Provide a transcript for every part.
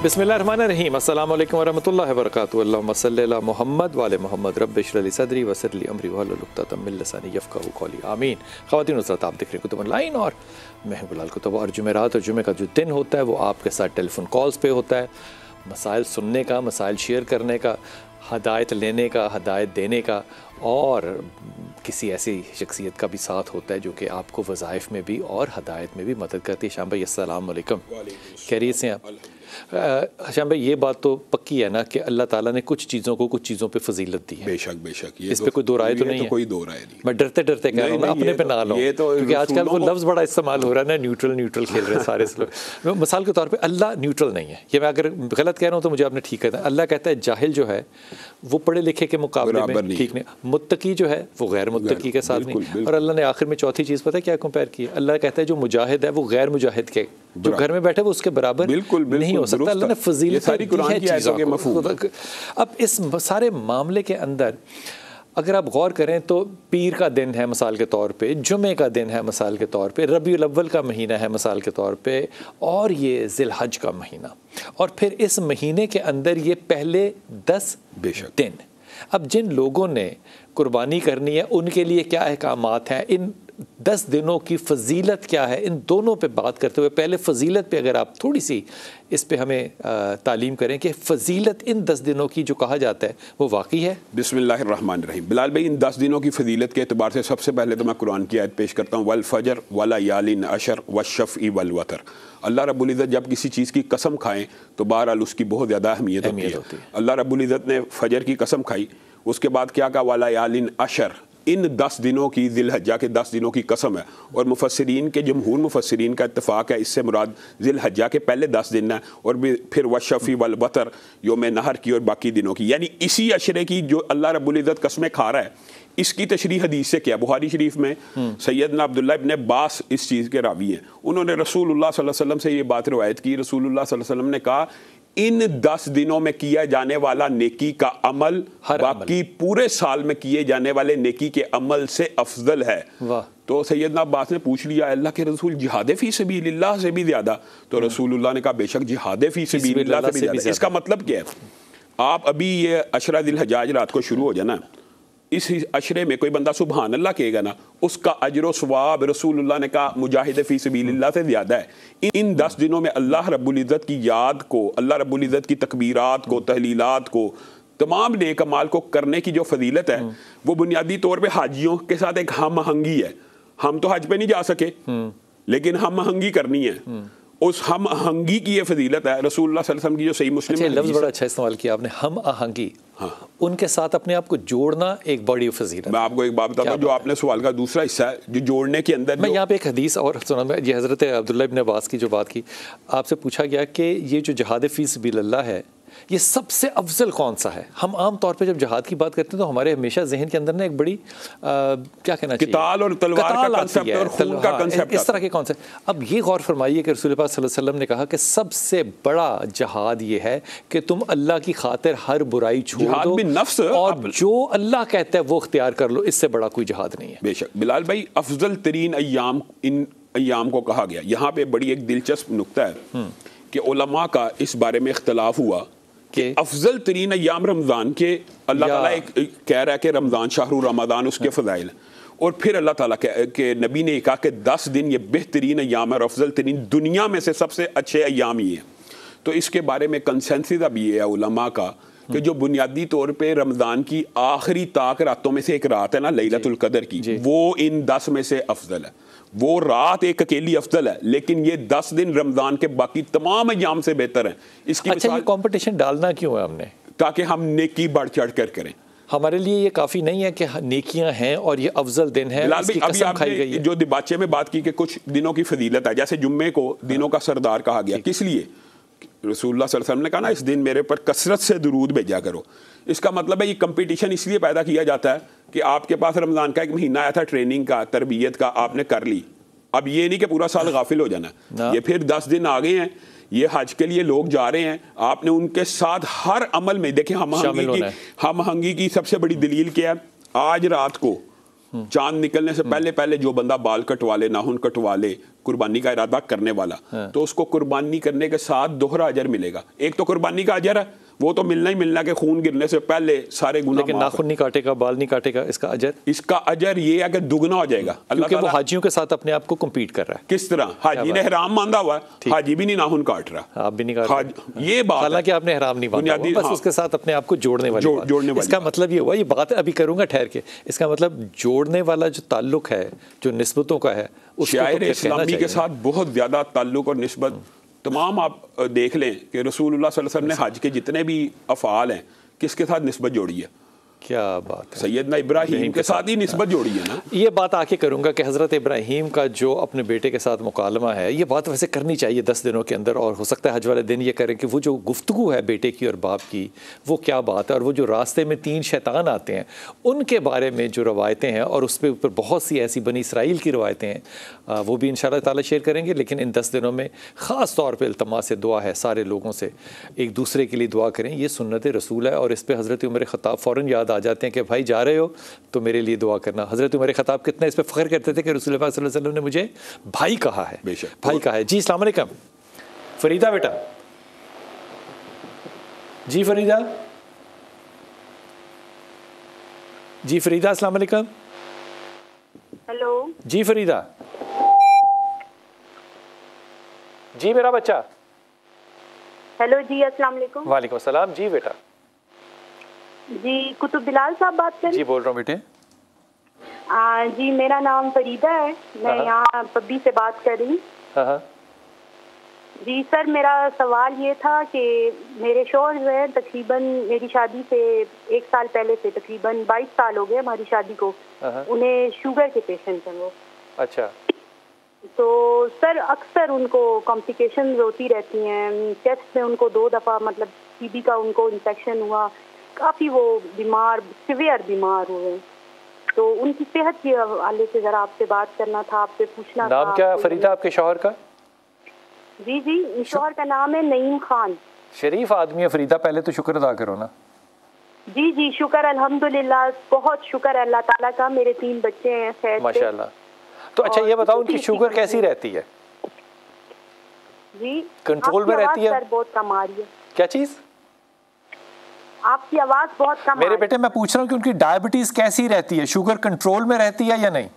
बिस्मिल्लाहिर्रहमानिर्रहीम अस्सलाम वालेकुम वरहमतुल्लाहि वबरकातुहू अल्लाहुम्मा सल्लि अला मुहम्मद व आले मुहम्मद रब्बि इश्रह ली सदरी वयस्सिर ली अमरी वहलुल उक़दतम मिन लिसानी यफ़क़हू क़ौली आमीन। ख़वातीन हज़रात, आप देख रहे हैं कुतुब ऑनलाइन और मैं हूं बिलाल कुतुब। और जुमेरात और जुमे का जो दिन होता है वो आपके साथ टेलीफोन कॉल्स पे होता है, मसाइल सुनने का, मसाइल शेयर करने का, हदायत लेने का, हदायत देने का, और किसी ऐसी शख्सियत का भी साथ होता है जो कि आपको वज़ाइफ में भी और हदायत में भी मदद करती है। शाम भाई अस्सलाम वालेकुम, खैरियत से हैं आप? शाम भाई, ये बात तो पक्की है ना कि अल्लाह ताला ने कुछ चीज़ों को कुछ चीज़ों पे फजीलत दी है। बेशक बेशक, इस पे कोई दो राय तो नहीं है? कोई दो राय नहीं। मैं डरते डरते कह रहा हूँ ना, अपने पे ना लो, क्योंकि आजकल वो लफ्ज़ बड़ा इस्तेमाल हो रहा है ना, न्यूट्रल न्यूट्रल खेल रहे हैं सारे लोग। मिसाल के तौर पे अल्लाह न्यूट्रल नहीं है, ये मैं अगर गलत कह रहा हूँ तो मुझे आपने ठीक कहता है। अल्लाह कहता है जाहिल जो है वो पढ़े लिखे के मुकाबले में ठीक नहीं, मुत्तकी जो है वो गैर मुत्तकी के साथ नहीं। और अल्लाह ने आखिर में चौथी चीज़ पता है क्या कंपेयर की? अल्लाह कहता है जो मुजाहिद है वो गैर मुजाहिद के, जो घर में बैठे वो उसके बराबर नहीं हो सकता। अल्लाह ने फजीलत सारी कुरान की आयतों के मफ़हूम। अब इस सारे मामले के अंदर अगर आप गौर करें तो पीर का दिन है मिसाल के तौर पे, जुमे का दिन है मिसाल के तौर पे, रबीउल अव्वल का महीना है मिसाल के तौर पे, और ये ज़िलहज का महीना, और फिर इस महीने के अंदर ये पहले 10 दिन। अब जिन लोगों ने कुर्बानी करनी है उनके लिए क्या अहकामात हैं, इन 10 दिनों की फजीलत क्या है, इन दोनों पे बात करते हुए पहले फ़जीलत पे अगर आप थोड़ी सी इस पे हमें तालीम करें कि फ़जीलत इन 10 दिनों की जो कहा जाता है वो वाकई है। बिस्मिल्लाहिर्रहमानिर्रहीम। बिलाल भाई, इन 10 दिनों की फजीलत के एतबार से सबसे पहले तो मैं कुरान की आयत पेश करता हूँ, वल फजर वला यालिन अशर वशफ़ी वल वतर। अल्लाह रब्बुल इज़्ज़त जब किसी चीज़ की कसम खाएँ तो बहरहाल उसकी बहुत ज़्यादा अहमियत होती है। अल्लाह रब्बुल इज़्ज़त ने फजर की कसम खाई, उसके बाद क्या कहा? वला यालिन अशर, इन 10 दिनों की, ज़िलहज्जा के 10 दिनों की कसम है। और मुफस्सिरीन के, जमहूर मुफस्सिरीन का इत्तफाक है, इससे मुराद ज़िलहज्जा के पहले 10 दिन है, और फिर वशफ़ी वल वतर, योम नहर की और बाकी दिनों की, यानी इसी अशरे की जो अल्लाह रब्बुल इज़्ज़त कसमें खा रहा है। इसकी तशरीह हदीस से क्या? बुखारी शरीफ में सैयदना अब्दुल्लाह इब्न अब्बास इस चीज़ के रावी हैं। उन्होंने रसूलुल्लाह सल्लल्लाहु अलैहि वसल्लम से ये बात रवायत की। रसूलुल्लाह सल्लल्लाहु अलैहि वसल्लम ने कहा, इन 10 दिनों में किया जाने वाला नेकी का अमल बाकी पूरे साल में किए जाने वाले नेकी के अमल से अफजल है। तो सैयदना अब्बास ने पूछ लिया, अल्लाह के रसूल, जिहाद फी सबीलिल्लाह से भी ज़्यादा? तो रसूलुल्लाह ने कहा, बेशक जिहाद फी सबीलिल्लाह से भी ज़्यादा। इसका मतलब क्या है? आप अभी ये अशरा ज़िलहज्जा रात को शुरू हो जाना, इस अशरे में कोई बंदा सुबहान अल्लाह कहेगा ना, उसका अजर सवाब रसूलुल्लाह ने कहा मुजाहिद फ़ी सबीलिल्लाह से ज़्यादा है। इन 10 दिनों में अल्लाह रब्बुल इज़्ज़त की याद को, अल्लाह रब्बुल इज़्ज़त की तकबीरात को, तहलीलात को, तमाम नेक अमाल को करने की जो फजीलत है वो बुनियादी तौर पर हाजियों के साथ एक हम आहंगी है। हम तो हज पे नहीं जा सके, लेकिन हम आहंगी करनी है। उस हम आहंगी की ये फजीलत है। रसूलुल्लाह सल्लल्लाहु अलैहि वसल्लम की जो सही मुस्लिम में लफ्ज़ बड़ा अच्छा इस्तेमाल किया आपने, हम आहंगी। हाँ, उनके साथ अपने आप को जोड़ना एक बड़ी फजीलत। मैं आपको एक बात बताता हूँ, जो आपने सवाल का दूसरा हिस्सा है, जो जोड़ने के अंदर मैं यहाँ पे एक हदीस और सुना, मैं ये हज़रत अब्दुल्लाह इब्न अब्बास की जो बात की, आपसे पूछा गया कि ये जो जिहाद फ़ी सबिलिल्लाह है ये सबसे अफजल कौन सा है? हम आम तौर पे जब जिहाद की बात करते हैं तो हमारे हमेशा जहन के अंदर ना एक बड़ी क्या कहना चाहिए, किताल और तलवार का कांसेप्ट और खून का कांसेप्ट, इस तरह के कॉन्सेप्ट। अब ये गौर फरमाइए कि रसूल पाक सल्लल्लाहु अलैहि वसल्लम ने कहा कि सबसे बड़ा जिहाद ये है कि तुम अल्लाह की खातिर हर बुराई छोड़ दो नफ्स और जो अल्लाह कहता है वो इख्तियार कर लो। इससे बड़ा कोई जिहाद नहीं है। बेशक बिलाल भाई, अफजल तरीन अय्याम इन अय्याम को कहा गया। यहाँ पे बड़ी एक दिलचस्प नुक्ता है कि उलमा का इस बारे में इख्तलाफ हुआ कि अफजल तरीन अय्याम रमज़ान के, अल्लाह ताला एक कह रहा है कि रमज़ान शाहरुर रमज़ान उसके फ़ज़ाइल, और फिर अल्लाह ताला के नबी ने कहा कि 10 दिन ये बेहतरीन अय्याम है और अफजल तरीन दुनिया में से सबसे अच्छे अय्याम ही है। तो इसके बारे में कंसेंसस अब ये है उलमा का कि जो बुनियादी तौर पे रमज़ान की आखिरी ताक रातों में से एक रात है ना, लैलतुल क़द्र की, वो इन 10 में से अफजल है। वो रात एक अकेली अफजल है, लेकिन ये 10 दिन रमज़ान के बाकी तमाम अय्याम से बेहतर हैं। इसकी अच्छा, ये कंपटीशन डालना क्यों है हमने? ताकि हम नेकी बढ़ चढ़ कर करें। हमारे लिए ये काफ़ी नहीं है कि नेकियां हैं और ये अफजल दिन है, इसकी कसम खाई गई है। जो दिबाचे में बात की कि कुछ दिनों की फजीलत है, जैसे जुम्मे को दिनों का सरदार कहा गया, किस लिए? रसूलुल्लाह सल्लल्लाहु अलैहि वसल्लम ने कहा ना, इस दिन मेरे पर कसरत से दुरूद भेजा करो। इसका मतलब है ये कंपटीशन इसलिए पैदा किया जाता है कि आपके पास रमज़ान का एक महीना आया था ट्रेनिंग का, तरबियत का, आपने कर ली। अब ये नहीं कि पूरा साल गाफिल हो जाना। ये फिर 10 दिन आ गए हैं, ये हज के लिए लोग जा रहे हैं, आपने उनके साथ हर अमल में देखिए हम आहंगी की सबसे बड़ी दलील क्या है? आज रात को चांद निकलने से पहले पहले जो बंदा बाल कटवा ले, नाखून कटवा ले, कुर्बानी का इरादा करने वाला, तो उसको कुर्बानी करने के साथ दोहरा अजर मिलेगा। एक तो कुर्बानी का अजर है, वो तो मिलना ही मिलना के खून गिरने से पहले सारे गुनाह। लेकिन नाखून नहीं काटेगा, बाल नहीं काटेगा, इसका अजर ये है कि दुगना हो जाएगा। क्योंकि वो हाजियों के साथ अपने आप को कम्पीट कर रहा है। किस तरह? हाजी ने हराम बांधा हुआ है, हाजी भी नहीं नाखून काट रहा, आप भी नहीं काट रहे। ये बात, हालांकि आपने हराम नहीं बांधा, बस उसके साथ अपने आप को जोड़ने वाली। इसका मतलब ये हुआ, ये बात अभी करूंगा ठहर के, इसका मतलब जोड़ने वाला जो ताल्लुक है, जो निस्बतों का है, शायर इस्लामी के साथ बहुत ज्यादा ताल्लुक और निस्बत तमाम आप देख लें कि रसूलुल्लाह सल्लल्लाहु अलैहि वसल्लम ने हज के जितने भी अफ़आल हैं किसके साथ निस्बत जोड़ी है? क्या बात है, सैयदना इब्राहीम के साथ ही निस्बत जोड़ी है ना। ये बात आके करूँगा कि हज़रत इब्राहीम का जो अपने बेटे के साथ मुकालमा है, ये बात वैसे करनी चाहिए 10 दिनों के अंदर, और हो सकता है हज वाले दिन ये करें कि वो जो गुफ्तगू है बेटे की और बाप की, वो क्या बात है, और वो जो रास्ते में 3 शैतान आते हैं उनके बारे में जो रवायतें हैं, और उस पर ऊपर बहुत सी ऐसी बनी इसराइल की रवायतें हैं, वो भी इंशाअल्लाह ताला शेयर करेंगे। लेकिन इन 10 दिनों में ख़ास तौर पर इल्तमास दुआ है सारे लोगों से, एक दूसरे के लिए दुआ करें, ये सुन्नत रसूल है। और इस पर हज़रत उमर ख़त्ताब फ़ौरन याद आ जाते हैं कि भाई जा रहे हो तो मेरे लिए दुआ करना। हज़रत उमर ख़त्ताब कितना इस पर फ़ख्र करते थे कि रसूल सल्लल्लाहु अलैहि वसल्लम ने मुझे भाई कहा है, भाई कहा है। जी अस्सलाम वालेकुम फरीदा बेटा, जी फरीदा, जी फरीदा अस्सलाम वालेकुम। हेलो जी फरीदा, जी मेरा बच्चा। हेलो जी अस्सलाम वालेकुम। वालेकुम अस्सलाम। जी बेटा। जी कुतुब बिलाल साहब बात कर रहे हैं? जी बोल रहा हूँ बेटे। जी मेरा नाम फरीदा है, मैं यहाँ पब्बी से बात कर रही हूँ। जी सर, मेरा सवाल ये था कि मेरे शौहर जो है तकरीबन मेरी शादी से 1 साल पहले से तकरीबन 22 साल हो गए हमारी शादी को, उन्हें शुगर के पेशेंट हैं वो। अच्छा। तो सर अक्सर उनको कॉम्प्लिकेशंस होती रहती हैं, चेस्ट में उनको 2 दफ़ा मतलब टीबी का उनको इन्फेक्शन हुआ, काफ़ी वो बीमार, सिवियर बीमार हुए। तो उनकी सेहत के हवाले से ज़रा आपसे बात करना था, आपसे पूछना था। नाम क्या फरीदा आपके शौहर का? जी जी, शौहर का नाम है नईम खान। शरीफ आदमी है फरीदा, पहले तो शुक्र अदा करो ना। जी जी शुक्र अल्हम्दुलिल्लाह, बहुत शुक्र है अल्लाह ताला का, मेरे 3 बच्चे हैं खैर से माशाल्लाह। तो अच्छा ये बताओ उनकी शुगर कैसी रहती है? जी कंट्रोल में रहती है? बहुत कम आ रही है। क्या चीज? आपकी आवाज बहुत कम। मेरे बेटे मैं पूछ रहा हूँ कि उनकी डायबिटीज कैसी रहती है, शुगर कंट्रोल में रहती है या नहीं?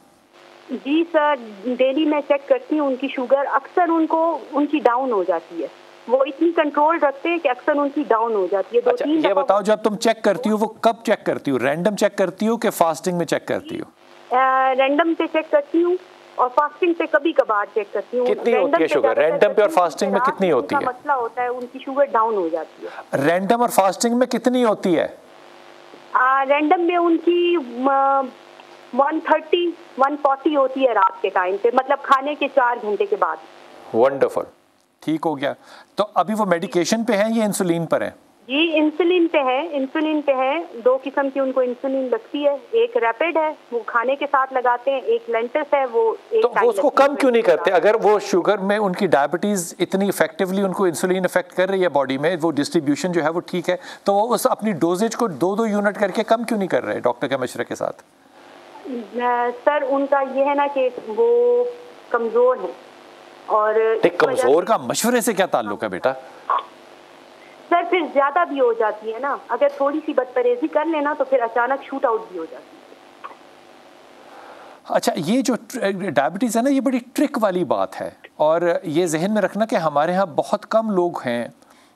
जी सर, डेली मैं चेक करती हूँ उनकी शुगर, अक्सर उनकी डाउन हो जाती है। वो इतनी कंट्रोल रखते हैं कि अक्सर उनकी डाउन हो जाती है। 2-3 ये बताओ जब तुम चेक करती हो वो कब चेक करती हो? रैंडम चेक करती हो कि फास्टिंग में चेक करती हो? रैंडम पे चेक करती हूँ और फास्टिंग पे कभी कभार चेक करती हूँ। कितनी होती है शुगर रैंडम पे और फास्टिंग में कितनी होती है? मसला होता है उनकी शुगर डाउन हो जाती है। रैंडम और फास्टिंग में कितनी होती है? रैंडम में उनकी 130 140 होती है रात के टाइम पे, मतलब खाने के 4 घंटे के बाद। वंडरफुल, ठीक हो गया। तो अभी वो मेडिकेशन पे है या इंसुलिन पर है? जी इंसुलिन पे है, इंसुलिन पे है। 2 किस्म की उनको इंसुलिन लगती है, एक रैपिड है वो खाने के साथ लगाते हैं, एक लेंटस है वो एक। तो वो उसको कम क्यों नहीं करते? अगर वो शुगर में उनकी डायबिटीज इतनी इफेक्टिवली उनको इंसुलिन इफेक्ट कर रही है बॉडी में, वो डिस्ट्रीब्यूशन जो है वो ठीक है, तो वो उस अपनी डोजेज को 2-2 यूनिट करके कम क्यों नहीं कर रहे डॉक्टर के मशवरे के साथ? सर उनका ये है ना कि वो कमजोर है। और कमजोर का मशवरे से क्या ताल्लुक है बेटा? सर फिर ज्यादा भी हो जाती है ना, अगर थोड़ी सी बदपरहेजी कर लेना तो फिर अचानक शूट आउट भी हो जाती है। अच्छा, ये जो डायबिटीज़ है ना, ये बड़ी ट्रिक वाली बात है, और ये जहन में रखना कि हमारे यहाँ बहुत कम लोग हैं,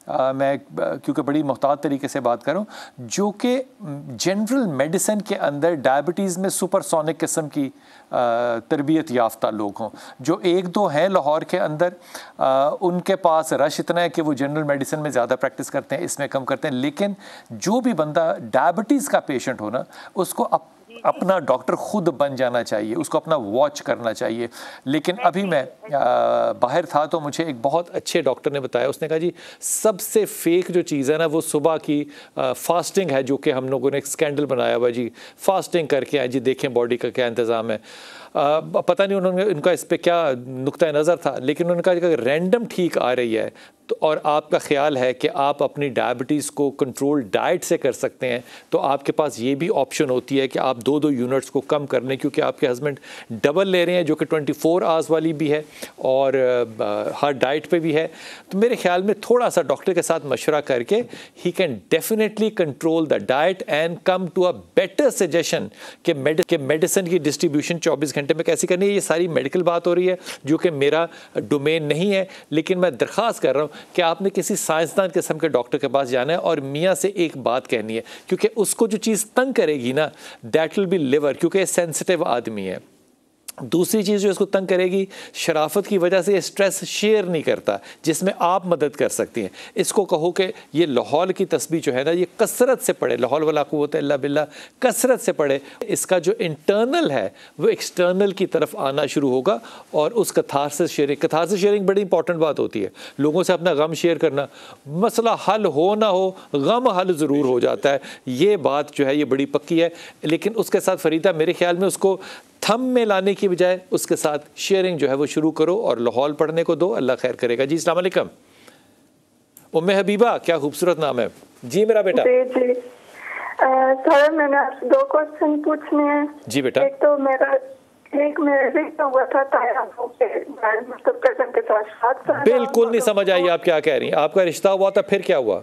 मैं क्योंकि बड़ी मुहतात तरीके से बात करूं, जो कि जनरल मेडिसिन के अंदर डायबिटीज़ में सुपरसोनिक किस्म की तरबियत याफ्ता लोग हों। जो 1-2 हैं लाहौर के अंदर, उनके पास रश इतना है कि वो जनरल मेडिसिन में ज़्यादा प्रैक्टिस करते हैं, इसमें कम करते हैं। लेकिन जो भी बंदा डायबिटीज़ का पेशेंट हो ना, उसको अपना डॉक्टर खुद बन जाना चाहिए, उसको अपना वॉच करना चाहिए। लेकिन अभी मैं बाहर था तो मुझे एक बहुत अच्छे डॉक्टर ने बताया, उसने कहा जी सबसे फेक जो चीज़ है ना वो सुबह की फास्टिंग है, जो कि हम लोगों ने एक स्कैंडल बनाया हुआ जी, फास्टिंग करके आए जी, देखें बॉडी का क्या इंतज़ाम है। पता नहीं उन्होंने इनका इस पर क्या नुक्ता नज़र था, लेकिन उन्होंने कहा कि अगर रैंडम ठीक आ रही है तो और आपका ख्याल है कि आप अपनी डायबिटीज़ को कंट्रोल डाइट से कर सकते हैं, तो आपके पास ये भी ऑप्शन होती है कि आप 2-2 यूनिट्स को कम कर लें, क्योंकि आपके हस्बैंड डबल ले रहे हैं जो कि 24 आवर्स वाली भी है और हर डाइट पे भी है। तो मेरे ख्याल में थोड़ा सा डॉक्टर के साथ मशवरा करके ही can definitely control the diet and come to a better suggestion कि मेडिसिन की डिस्ट्रीब्यूशन 24 घंटे में कैसी करनी है। ये सारी मेडिकल बात हो रही है जो कि मेरा डोमेन नहीं है, लेकिन मैं दरख्वास्त कर रहा हूँ कि आपने किसी साइंसदान किस्म के डॉक्टर के पास जाना है और मियाँ से एक बात कहनी है, क्योंकि उसको जो चीज़ तंग करेगी ना, दैट विल बी लिवर, क्योंकि ये सेंसिटिव आदमी है। दूसरी चीज़ जो इसको तंग करेगी, शराफत की वजह से ये स्ट्रेस शेयर नहीं करता, जिसमें आप मदद कर सकती हैं। इसको कहो कि ये लाहौल की तस्बीह जो है ना, ये कसरत से पढ़े, लाहौल वाला कुव्वत इल्ला बिल्लाह, कसरत से पढ़े। इसका जो इंटरनल है वो एक्सटर्नल की तरफ आना शुरू होगा और उस कथारसिस शेयरिंग बड़ी इंपॉर्टेंट बात होती है। लोगों से अपना गम शेयर करना, मसला हल हो ना हो, गम हल ज़रूर हो जाता है, ये बात जो है ये बड़ी पक्की है। लेकिन उसके साथ फरीदा, मेरे ख्याल में उसको थम में लाने की बजाय उसके साथ शेयरिंग जो है वो शुरू करो और लाहौल पढ़ने को दो, अल्लाह खैर करेगा। जी अस्सलाम वालेकुम। उम्मे हबीबा, क्या खूबसूरत नाम है जी मेरा बेटा। जी सर, मैंने आपसे 2 क्वेश्चन पूछने हैं। जी बेटा। एक तो मेरा रिश्ता हुआ था मतलब कजन के साथ 7 साल। बिल्कुल नहीं समझ आई आप क्या कह रही हैं। आपका रिश्ता हुआ था, फिर क्या हुआ?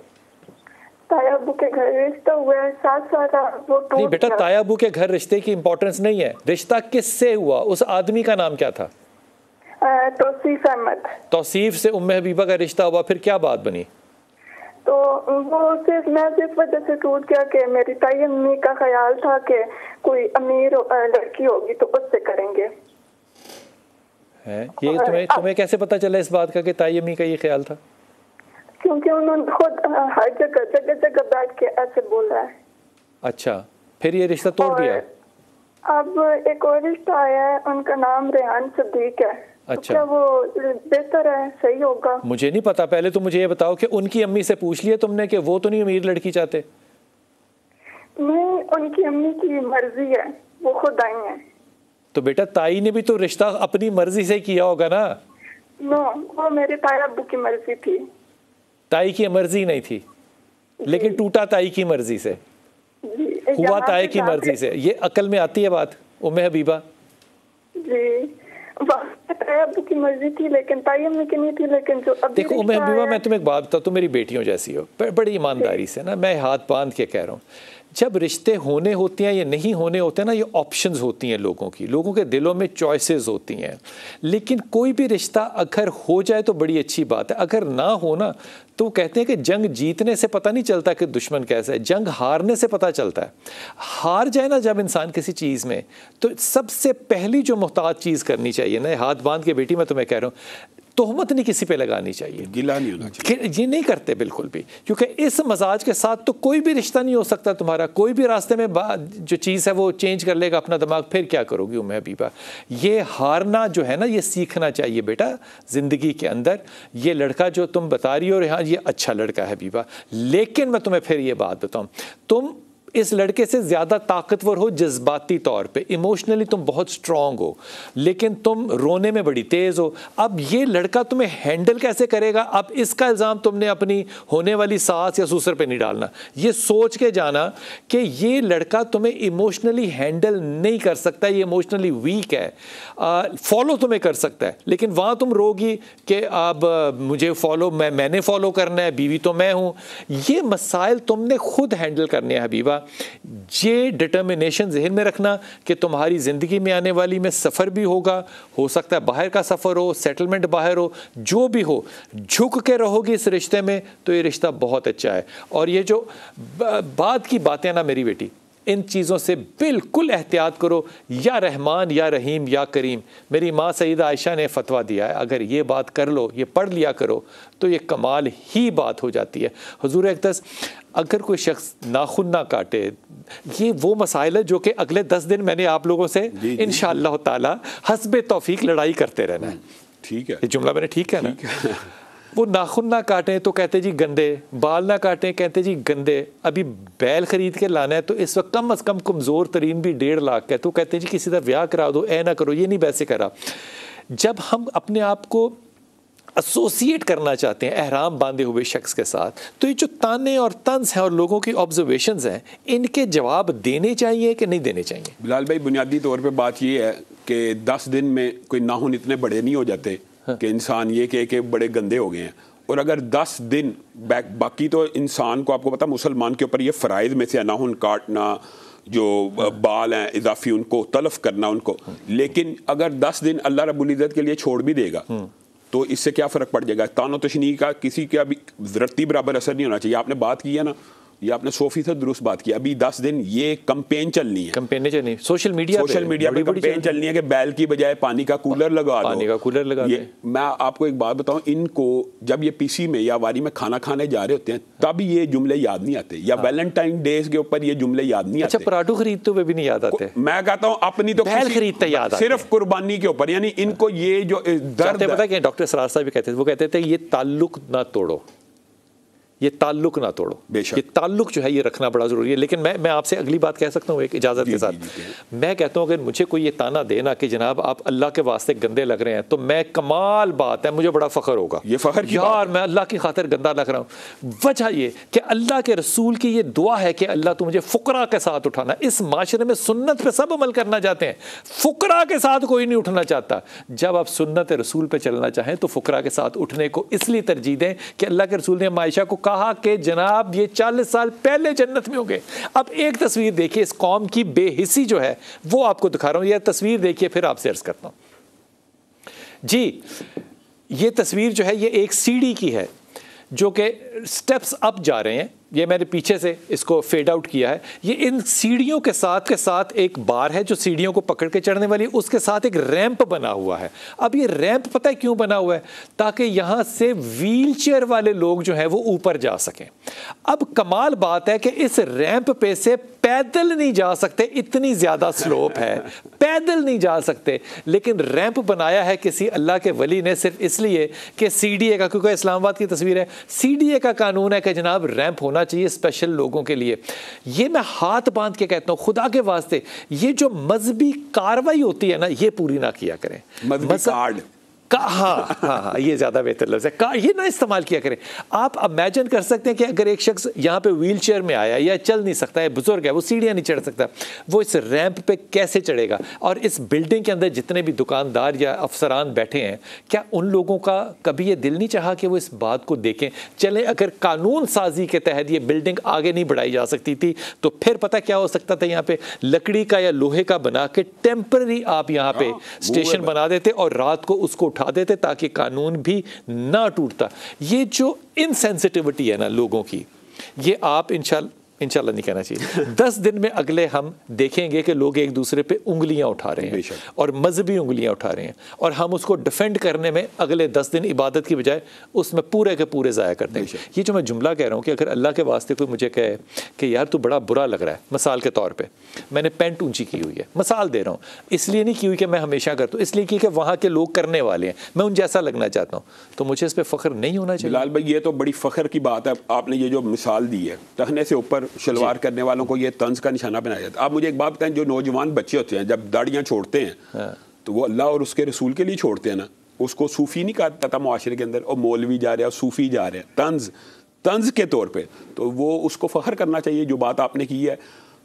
तायाबू के घर रिश्ता हुआ है, 7 साल वो टूट नहीं बेटा, तायाबू के घर रिश्ते की इंपॉर्टेंस नहीं है, रिश्ता किससे हुआ? उस आदमी का नाम क्या था? तौसीफ अहमद। तौसीफ से उम्मे हबीबा का रिश्ता हुआ, फिर क्या बात बनी? तो वो सिर्फ मैं जिस वजह से टूट गया कि मेरी ताई अम्मी का ख्याल था कि कोई अमीर लड़की होगी तो उससे करेंगे। है ये तुम्हें कैसे पता चला इस बात का कि ताई अम्मी का ये ख्याल था? क्योंकि उन्होंने खुद हर जगह बैठ के ऐसे बोला है। अच्छा, फिर ये रिश्ता तोड़ दिया? अब एक और रिश्ता आया है, उनका नाम रेहान सिद्दीक है। अच्छा, तो क्या वो बेहतर है, सही होगा? मुझे नहीं पता। पहले तो मुझे ये बताओ कि उनकी अम्मी से पूछ लिया तुमने कि वो तो नहीं अमीर लड़की चाहते? नहीं, उनकी अम्मी की मर्जी है, वो खुद आई है। तो बेटा, ताई ने भी तो रिश्ता अपनी मर्जी से किया होगा ना? नो, वो मेरे ताई अब्बू की मर्जी थी। ताई की मर्जी नहीं थी, लेकिन टूटा ताई की मर्जी से, हुआ ताई की मर्जी से। ये अकल में आती है बात उम्मे हबीबा? जी, ताई अब्बू की मर्जी थी लेकिन ताई अम्मी की नहीं थी। लेकिन जो अभी देखो उम्मे हबीबा, मैं तुम्हें एक बात बताऊँ, तुम मेरी बेटियों जैसी हो, बड़ी ईमानदारी से ना, मैं हाथ बांध के कह रहा हूँ, जब रिश्ते होने होते हैं या नहीं होने होते हैं ना, ये ऑप्शंस होती हैं लोगों की, लोगों के दिलों में चॉइसेस होती हैं। लेकिन कोई भी रिश्ता अगर हो जाए तो बड़ी अच्छी बात है, अगर ना हो ना तो कहते हैं कि जंग जीतने से पता नहीं चलता कि दुश्मन कैसा है, जंग हारने से पता चलता है। हार जाए ना जब इंसान किसी चीज़ में, तो सबसे पहली जो मुहताज चीज़ करनी चाहिए ना, हाथ बांध के बेटी मैं तुम्हें कह रहा हूँ, तोहमत नहीं किसी पे लगानी चाहिए, गिला नहीं होना चाहिए। ये नहीं करते बिल्कुल भी, क्योंकि इस मजाज के साथ तो कोई भी रिश्ता नहीं हो सकता तुम्हारा। कोई भी रास्ते में जो चीज़ है वो चेंज कर लेगा अपना दिमाग, फिर क्या करोगी उम्मे हबीबा? ये हारना जो है ना, ये सीखना चाहिए बेटा ज़िंदगी के अंदर। ये लड़का जो तुम बता रही हो, हाँ ये अच्छा लड़का है हबीबा, लेकिन मैं तुम्हें फिर ये बात बताऊँ, तुम इस लड़के से ज़्यादा ताकतवर हो जज्बाती तौर पे, इमोशनली तुम बहुत स्ट्रांग हो, लेकिन तुम रोने में बड़ी तेज़ हो। अब ये लड़का तुम्हें हैंडल कैसे करेगा? अब इसका इल्ज़ाम तुमने अपनी होने वाली सास या ससुर पे नहीं डालना। ये सोच के जाना कि ये लड़का तुम्हें इमोशनली हैंडल नहीं कर सकता, ये इमोशनली वीक है। फॉलो तुम्हें कर सकता है, लेकिन वहाँ तुम रोगी कि अब मुझे फॉलो, मैंने फॉलो करना है, बीवी तो मैं हूँ। ये मसाइल तुमने खुद हैंडल करने हैं हबीबा। ये डिटर्मिनेशन जहन में रखना कि तुम्हारी ज़िंदगी में आने वाली में सफ़र भी होगा, हो सकता है बाहर का सफ़र हो, सेटलमेंट बाहर हो, जो भी हो, झुक के रहोगी इस रिश्ते में तो ये रिश्ता बहुत अच्छा है। और ये जो बात की बातें ना मेरी बेटी, इन चीज़ों से बिल्कुल एहतियात करो। या रहमान या रहीम या करीम, मेरी माँ सईदा आयशा ने फतवा दिया है, अगर ये बात कर लो, ये पढ़ लिया करो, तो ये कमाल ही बात हो जाती है। हुजूर अक़दस, अगर कोई शख्स नाखून ना काटे, ये वो मसाइल है जो कि अगले 10 दिन मैंने आप लोगों से इंशाअल्लाह ताला हस्बे तौफीक लड़ाई करते रहना है। ठीक है, ये जुमला मैंने ठीक है ना? वो नाखून ना काटें तो कहते जी गंदे, बाल ना काटें कहते जी गंदे। अभी बैल ख़रीद के लाना है तो इस वक्त कम अज़ कम कमज़ोर तरीन भी 1.5 लाख का है, तो कहते जी किसी का ब्याह करा दो, ऐ ना करो, ये नहीं वैसे करा। जब हम अपने आप को एसोसिएट करना चाहते हैं एहराम बांधे हुए शख्स के साथ, तो ये जो ताने और तंज हैं और लोगों की ऑब्जर्वेशंस हैं, इनके जवाब देने चाहिए कि नहीं देने चाहिए? बिलाल भाई, बुनियादी तौर पे बात ये है कि 10 दिन में कोई नाखून इतने बड़े नहीं हो जाते कि इंसान ये कहे कि बड़े गंदे हो गए हैं। और अगर 10 दिन बाकी तो इंसान को, आपको पता मुसलमान के ऊपर ये फ़राइज़ में से नाखून काटना, जो बाल हैं इजाफी उनको तलफ करना उनको, लेकिन अगर 10 दिन अल्लाह रब्बुल इज़्ज़त के लिए छोड़ भी देगा तो इससे क्या फ़र्क पड़ जाएगा? तानो तशनी का किसी का भी रत्ती बराबर असर नहीं होना चाहिए। आपने बात की है ना, ये आपने 100% दुरुस्त बात की। अभी 10 दिन ये कैंपेन चलनी है, कैंपेन चलनी, सोशल मीडिया पे कैंपेन चलनी है कि बैल की बजाय पानी का कूलर लगा दो, पानी का कूलर लगा दो। मैं आपको एक बात बताऊं, इनको जब ये पीसी में या वारी में खाना खाने जा रहे होते हैं तब ये जुमले याद नहीं आते, या वैलेंटाइन डे के ऊपर ये जुमले याद नहीं आते। अच्छा, पराठू खरीदते हुए भी नहीं याद आते? मैं कहता हूं अपनी तो बैल खरीदते याद आते, सिर्फ कुर्बानी के ऊपर। यानी इनको ये जो दर्द, पता है डॉक्टर सरार साहब भी कहते थे, वो कहते थे ये ताल्लुक ना तोड़ो, ये ताल्लुक ना तोड़ो, ये ताल्लुक जो है ये रखना बड़ा ज़रूरी है। लेकिन मैं आपसे अगली बात कह सकता हूँ एक इजाज़त के साथ? मैं कहता हूँ अगर मुझे कोई ये ताना देना कि जनाब आप अल्लाह के वास्ते गंदे लग रहे हैं, तो मैं, कमाल बात है, मुझे बड़ा फ़ख्र होगा, ये फ़ख्र की यार मैं अल्लाह की खातिर गंदा लग रहा हूँ। वजह ये कि अल्लाह के रसूल की ये दुआ है कि अल्लाह तू मुझे फ़ुकरा के साथ उठाना। इस माशरे में सुन्नत पर सब अमल करना चाहते हैं, फ़ुकरा के साथ कोई नहीं उठना चाहता। जब आप सुन्नत रसूल पर चलना चाहें तो फ़ुकरा के साथ उठने को इसलिए तरजीह दें कि अल्लाह के रसूल ने मायशा को कहा कि जनाब ये 40 साल पहले जन्नत में होंगे। अब एक तस्वीर देखिए, इस कौम की बेहिसी जो है वो आपको दिखा रहा हूं। यह तस्वीर देखिए, फिर आपसे अर्ज करता हूं जी। ये तस्वीर जो है ये एक सीढ़ी की है जो कि स्टेप्स अप जा रहे हैं। ये मैंने पीछे से इसको फेड आउट किया है। ये इन सीढ़ियों के साथ एक बार है जो सीढ़ियों को पकड़ के चढ़ने वाली, उसके साथ एक रैंप बना हुआ है। अब ये रैंप पता है क्यों बना हुआ है? ताकि यहाँ से व्हील चेयर वाले लोग जो हैं वो ऊपर जा सकें। अब कमाल बात है कि इस रैंप पे से पैदल नहीं जा सकते, इतनी ज़्यादा स्लोप है, पैदल नहीं जा सकते। लेकिन रैंप बनाया है किसी अल्लाह के वली ने सिर्फ इसलिए कि CDA का, क्योंकि इस्लामाबाद की तस्वीर है, CDA का कानून है कि जनाब रैंप होना चाहिए स्पेशल लोगों के लिए। ये मैं हाथ बांध के कहता हूं, खुदा के वास्ते ये जो मजहबी कार्रवाई होती है ना, ये पूरी ना किया करें। हाँ, ये ज़्यादा बेहतर लफ्ज़ है, ये ना इस्तेमाल किया करें। आप इमेजिन कर सकते हैं कि अगर एक शख्स यहाँ पे व्हील चेयर में आया या चल नहीं सकता है, बुजुर्ग है, वो सीढ़ियाँ नहीं चढ़ सकता, वो इस रैंप पे कैसे चढ़ेगा? और इस बिल्डिंग के अंदर जितने भी दुकानदार या अफसरान बैठे हैं, क्या उन लोगों का कभी ये दिल नहीं चाहा कि वो इस बात को देखें? चलें, अगर कानून साजी के तहत ये बिल्डिंग आगे नहीं बढ़ाई जा सकती थी तो फिर पता क्या हो सकता था? यहाँ पे लकड़ी का या लोहे का बना के टेम्पररी आप यहाँ पे स्टेशन बना देते और रात को उसको उठा देते ताकि कानून भी ना टूटता। ये जो इनसेंसिटिविटी है ना लोगों की, ये आप इंशाल्लाह नहीं कहना चाहिए। 10 दिन में अगले हम देखेंगे कि लोग एक दूसरे पे उंगलियां उठा रहे हैं और मजहबी उंगलियां उठा रहे हैं, और हम उसको डिफेंड करने में अगले 10 दिन इबादत की बजाय उसमें पूरे के पूरे ज़ाया करते हैं। ये जो मैं जुमला कह रहा हूँ कि अगर अल्लाह के वास्ते कोई मुझे कहे कि यार तू बड़ा बुरा लग रहा है, मिसाल के तौर पर मैंने पैंट ऊँची की हुई है, मिसाल दे रहा हूँ, इसलिए नहीं की हुई कि मैं हमेशा करता हूँ, इसलिए कि वहाँ के लोग करने वाले हैं, मैं उन जैसा लगना चाहता हूँ, तो मुझे इस पर फ़ख्र नहीं होना चाहिए। बिलाल भाई, ये तो बड़ी फ़ख्र की बात है। आपने ये जो मिसाल दी है, टहने से ऊपर शलवार करने वालों को ये तंज का निशाना बनाया जाता है। आप मुझे एक बात बताएं, जो नौजवान बच्चे होते हैं जब दाढ़ियाँ छोड़ते हैं तो वो अल्लाह और उसके रसूल के लिए छोड़ते हैं ना, उसको सूफ़ी नहीं कहता था मुआशरे के अंदर, और मौलवी जा रहे हैं, सूफ़ी जा रहे हैं, तंज के तौर पे, तो वो उसको फ़ख्र करना चाहिए। जो बात आपने की है,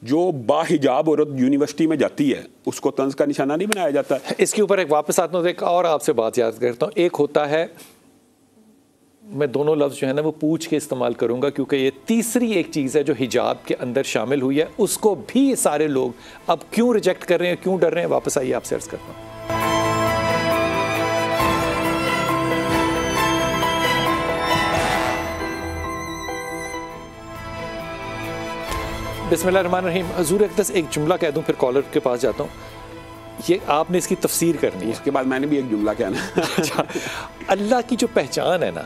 जो बाहिजाब औरत यूनिवर्सिटी में जाती है उसको तंज का निशाना नहीं बनाया जाता। इसके ऊपर एक वापस आता हूँ, एक और आपसे बात याद करता हूँ। एक होता है, मैं दोनों लफ्ज़ जो है ना वो पूछ के इस्तेमाल करूँगा क्योंकि ये तीसरी एक चीज़ है जो हिजाब के अंदर शामिल हुई है, उसको भी सारे लोग अब क्यों रिजेक्ट कर रहे हैं, क्यों डर रहे हैं। वापस आइए, आपसे अर्ज़ करता हूँ। बिस्मिल्लाहिर्रहमानिर्रहीम। हुज़ूर अक़दस एक जुमला कह दूँ फिर कॉलर के पास जाता हूँ। ये आपने इसकी तफसीर करनी है, उसके बाद मैंने भी एक जुमला कहना। अच्छा, अल्लाह की जो पहचान है ना,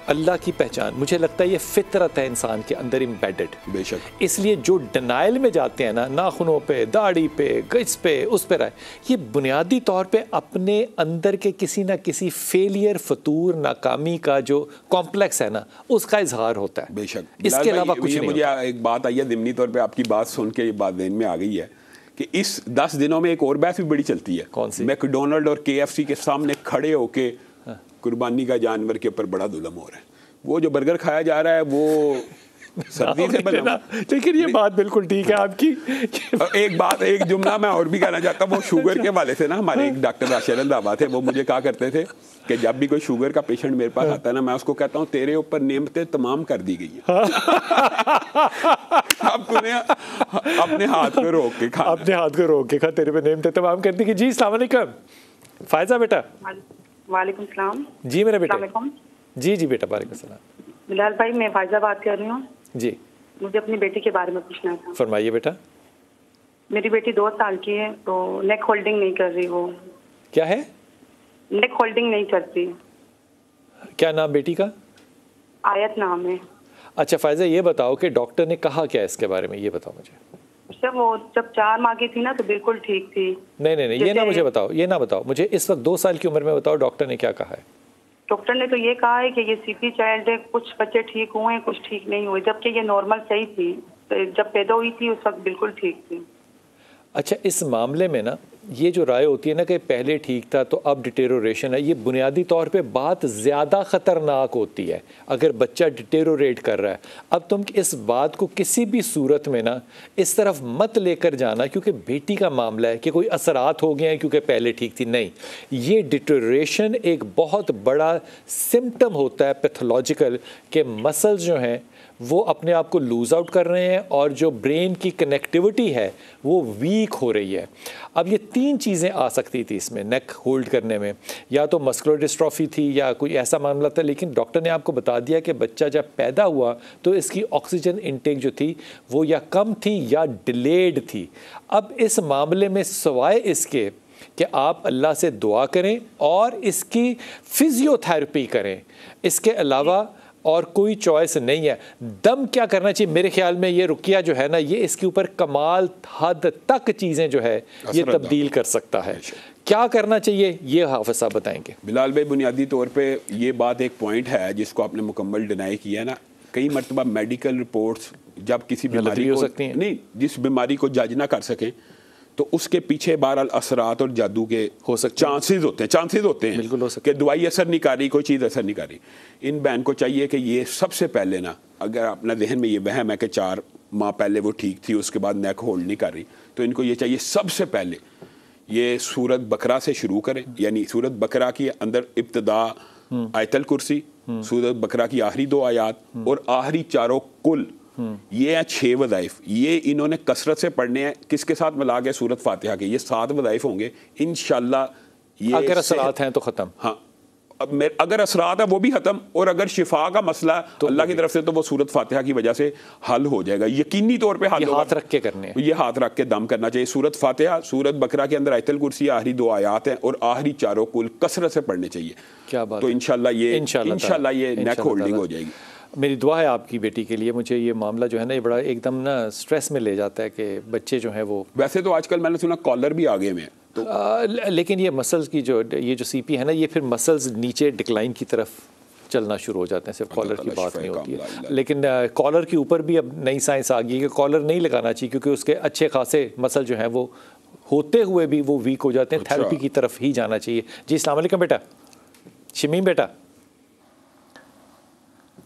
अल्लाह की पहचान, मुझे लगता है ये फितरत है इंसान के अंदर एम्बेडेड। बेशक। इसलिए जो डिनाइल में जाते हैं ना, नाखूनों पे, दाढ़ी पे, इस पे, उस पे रहे, ये बुनियादी तौर पे अपने अंदर के किसी ना किसी फेलियर, फतूर, नाकामी का जो कॉम्प्लेक्स है ना, उसका इजहार होता है। बेशक। इसके अलावा कुछ नहीं। मुझे एक बात आई है ज़िमनी तौर पर, आपकी बात सुन के ये बात ज़हन में आ गई है कि इस 10 दिनों में एक और बहस भी बड़ी चलती है। कौन सी? मैकडोनल्ड और KFC के सामने खड़े होके कुर्बानी का जानवर के ऊपर बड़ा जुल्म हो रहा है। वो जो बर्गर खाया जा रहा है वो सर्दी से बना। लेकिन ये बात बिल्कुल ठीक है आपकी। एक जुमला मैं और भी कहना चाहता हूँ, वो शुगर के वाले से ना, हमारे एक डॉक्टर राशिद दावा थे, वो मुझे कहा करते थे कि जब भी कोई शुगर का पेशेंट मेरे पास आता है ना, मैं उसको कहता हूँ तेरे ऊपर नेमतें तमाम कर दी गई है, अब तूने अपने हाथ को रोक के खा, अपने हाथ को रोक के खा, तेरे पे नेमतें तमाम कर दी गई। जी अस्सलाम वालेकुम फायजा बेटा। वालेकुम सलाम। जी मेरा बेटा। जी जी बेटा वालेकुम सलाम। बिलाल भाई मैं फायजा बात कर रही हूँ जी। मुझे अपनी बेटी के बारे में पूछना था। फरमाइए बेटा। मेरी बेटी 2 साल की है तो नेक होल्डिंग नहीं कर रही। वो क्या है? नेक होल्डिंग नहीं करती। क्या नाम बेटी का? आयत नाम है। अच्छा फायजा ये बताओ कि डॉक्टर ने कहा क्या इसके बारे में, ये बताओ मुझे। जब वो 4 माह की थी ना तो बिल्कुल ठीक थी। नहीं ये ना मुझे बताओ, ये ना बताओ मुझे, इस वक्त 2 साल की उम्र में बताओ डॉक्टर ने क्या कहा है? डॉक्टर ने तो ये कहा है कि ये सीपी चाइल्ड है, कुछ बच्चे ठीक हुए हैं कुछ ठीक नहीं हुए, जबकि ये नॉर्मल सही थी, जब पैदा हुई थी उस वक्त बिल्कुल ठीक थी। अच्छा इस मामले में ना ये जो राय होती है ना कि पहले ठीक था तो अब डिटेरोरेशन है, ये बुनियादी तौर पे बात ज़्यादा ख़तरनाक होती है अगर बच्चा डिटेरोरेट कर रहा है। अब तुम इस बात को किसी भी सूरत में ना इस तरफ मत लेकर जाना क्योंकि बेटी का मामला है कि कोई असरात हो गए हैं क्योंकि पहले ठीक थी, नहीं। ये डिटेरोरेशन एक बहुत बड़ा सिम्टम होता है पैथोलॉजिकल के मसल्स जो हैं वो अपने आप को लूज़ आउट कर रहे हैं और जो ब्रेन की कनेक्टिविटी है वो वीक हो रही है। अब ये 3 चीज़ें आ सकती थी इसमें नेक होल्ड करने में, या तो मस्कुलर डिस्ट्रॉफी थी या कोई ऐसा मामला था, लेकिन डॉक्टर ने आपको बता दिया कि बच्चा जब पैदा हुआ तो इसकी ऑक्सीजन इंटेक जो थी वो या कम थी या डिलेड थी। अब इस मामले में सिवाय इसके कि आप अल्लाह से दुआ करें और इसकी फिजियोथेरेपी करें, इसके अलावा और कोई चॉइस नहीं है। दम क्या करना चाहिए मेरे ख्याल में, ये रुकिया जो है ना ये इसके ऊपर कमाल हद तक चीज़ें जो है ये तब्दील कर सकता है। क्या करना चाहिए ये हाफिज़ साहब बताएंगे। बिलाल भाई बुनियादी तौर पे ये बात एक पॉइंट है जिसको आपने मुकम्मल डिनाई किया ना। कई मरतबा मेडिकल रिपोर्ट्स जब किसी बीमारी को नहीं, जिस बीमारी को जज ना कर सकें तो उसके पीछे बहरहाल असरात और जादू के हो सकते चांसेस होते हैं बिल्कुल हो सकते कि दवाई असर नहीं कर रही, कोई चीज़ असर नहीं कर रही। इन बहन को चाहिए कि ये सबसे पहले ना, अगर अपना जहन में ये वहम है कि 4 माह पहले वो ठीक थी उसके बाद नेक होल्ड नहीं कर रही, तो इनको ये चाहिए सबसे पहले ये सूरत बकरा से शुरू करें। यानी सूरत बकरा की अंदर इब्तिदा आयतल कुर्सी, सूरत बकरा की आखिरी 2 आयात और आखिरी 4 कुल, ये हैं 6 वज़ाइफ। ये इन्होंने कसरत से पढ़ने हैं, किसके साथ मिला के सूरत फातिहा के ये 7 वज़ाइफ होंगे इंशाल्लाह। ये अगर असरात हैं तो ख़त्म, हाँ अगर असरात है वो भी ख़त्म, और अगर शिफा का मसला तो अल्लाह की तरफ से तो वो सूरत फातिहा की वजह से हल हो जाएगा, यकीनी तौर पे हल होगा। हाथ रख के करने, ये हाथ रख के दम करना चाहिए। सूरत फातिहा, सूरत बकरा के अंदर आयतल कुर्सी आखिरी 2 आयात हैं और आखिरी 4 कुल कसरत से पढ़ने चाहिए। क्या बात, तो इंशाल्लाह ये नेक होल्डिंग हो जाएगी। मेरी दुआ है आपकी बेटी के लिए। मुझे ये मामला जो है ना ये बड़ा एकदम ना स्ट्रेस में ले जाता है कि बच्चे जो हैं वो, वैसे तो आजकल मैंने सुना कॉलर भी आ गए में तो लेकिन ये मसल्स की ये जो सीपी है ना ये फिर मसल्स नीचे डिक्लाइन की तरफ चलना शुरू हो जाते हैं, सिर्फ कॉलर की बात नहीं होती है। लेकिन कॉलर के ऊपर भी अब नई साइंस आ गई है कि कॉलर नहीं लगाना चाहिए क्योंकि उसके अच्छे खासे मसल जो हैं वो होते हुए भी वो वीक हो जाते हैं। थेरेपी की तरफ ही जाना चाहिए। जी अस्सलाम वालेकुम बेटा। शमीम बेटा।